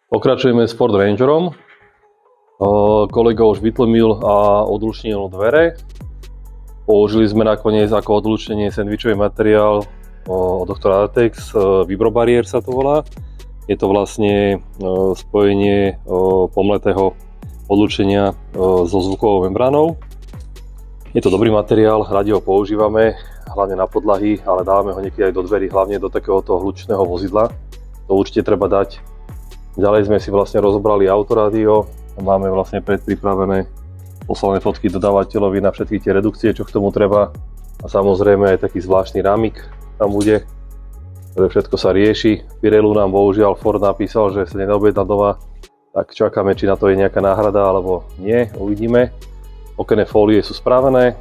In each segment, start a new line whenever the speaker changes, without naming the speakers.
Pokračujeme s Ford Rangerom. Kolega už vytlmil a odlučnil dvere. Použili sme nakoniec ako odlučnenie sandvičový materiál od doktora Artex, Vibro-Barrier sa to volá. Je to vlastne spojenie pomletého odlučenia so zvukovou membránou. Je to dobrý materiál, radi ho používame, hlavne na podlahy, ale dávame ho niekedy aj do dverí, hlavne do takéhoto hlučného vozidla. To určite treba dať. Ďalej sme si vlastne rozobrali autorádio, máme vlastne predpripravené poslané fotky dodávateľovi na všetky tie redukcie, čo k tomu treba. A samozrejme aj taký zvláštny rámik tam bude, ktoré všetko sa rieši. Pirelu nám bohužiaľ Ford napísal, že sa neobjedná doma, tak čakáme, či na to je nejaká náhrada alebo nie, uvidíme. Okenné fólie sú spravené.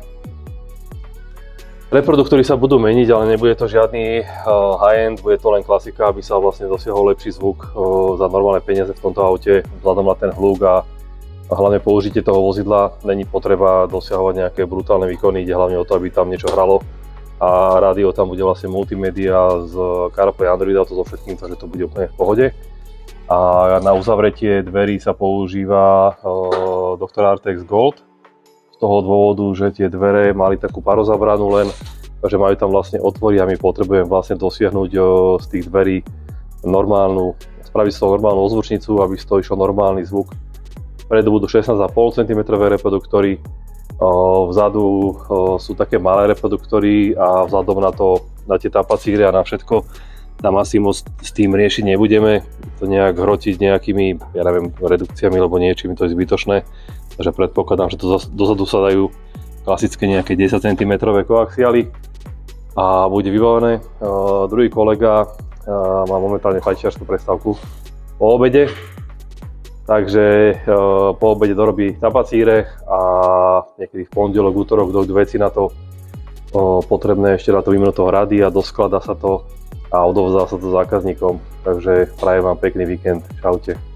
Reproduktory sa budú meniť, ale nebude to žiadny high-end, bude to len klasika, aby sa vlastne dosiahol lepší zvuk za normálne peniaze v tomto aute, vzhľadom na ten hluk a hlavne použitie toho vozidla. Není potreba dosiahovať nejaké brutálne výkony, ide hlavne o to, aby tam niečo hralo a rádio tam bude vlastne multimédia z CarPlay, Androida, to so všetkým, takže to bude úplne v pohode. A na uzavretie dverí sa používa Dr. Artex Gold. Z toho dôvodu, že tie dvere mali takú parozabranu len, takže majú tam vlastne otvory a my potrebujeme vlastne dosiahnuť z tých dverí spraviť z toho normálnu ozvučnicu, aby z toho išiel normálny zvuk. Vpredu budú 16,5 cm reproduktory, vzadu sú také malé reproduktory a vzhľadom na tie tapacíre a na všetko tam asi moc s tým riešiť nebudeme, to nejak hrotiť nejakými, ja neviem, redukciami alebo niečím, to je zbytočné. Takže predpokladám, že dozadu sa dajú klasické nejaké 10 cm koaxiály a bude vybavené. Druhý kolega má momentálne fajčiarsku prestávku po obede, takže po obede dorobí tapacíre a niekedy v pondelok, útorok dojdú veci na to potrebné ešte na to vymenúť toho rady a doskladá sa to a odovzdá sa to zákazníkom. Takže prajem vám pekný víkend. Čaute.